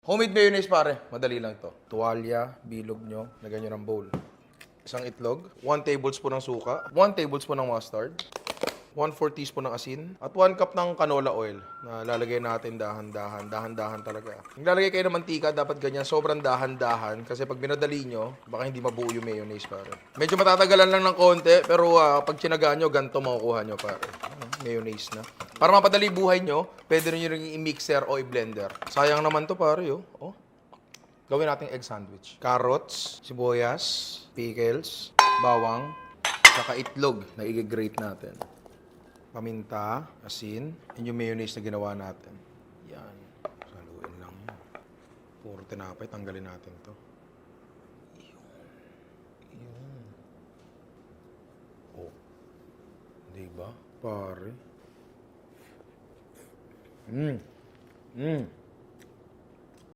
Homemade mayonnaise pare, madali lang ito. Tuwalya, bilog nyo, lagyan nyo ng bowl. Isang itlog, 1 tablespoon ng suka, 1 tablespoon ng mustard, 1/4 teaspoon ng asin, at 1 cup ng canola oil na lalagay natin dahan-dahan talaga. Naglalagay kayo ng mantika, dapat ganyan, sobrang dahan-dahan kasi pag binadali nyo, baka hindi mabuo yung mayonnaise pare. Medyo matatagalan lang ng konti, pero pag tsinagaan nyo, ganito makukuha nyo pare. Mayonnaise na. Para mapadali buhay nyo, pwede rin nyo rin i-mixer o i-blender. Sayang naman to pare, oh. Gawin natin egg sandwich. Carrots, sibuyas, pickles, bawang, saka itlog na i-grate natin. Paminta, asin, and yung mayonnaise na ginawa natin. Yan. Saluin lang yun. Puro tinapay, tanggalin natin to. Yun. Oh. Diba? Pare.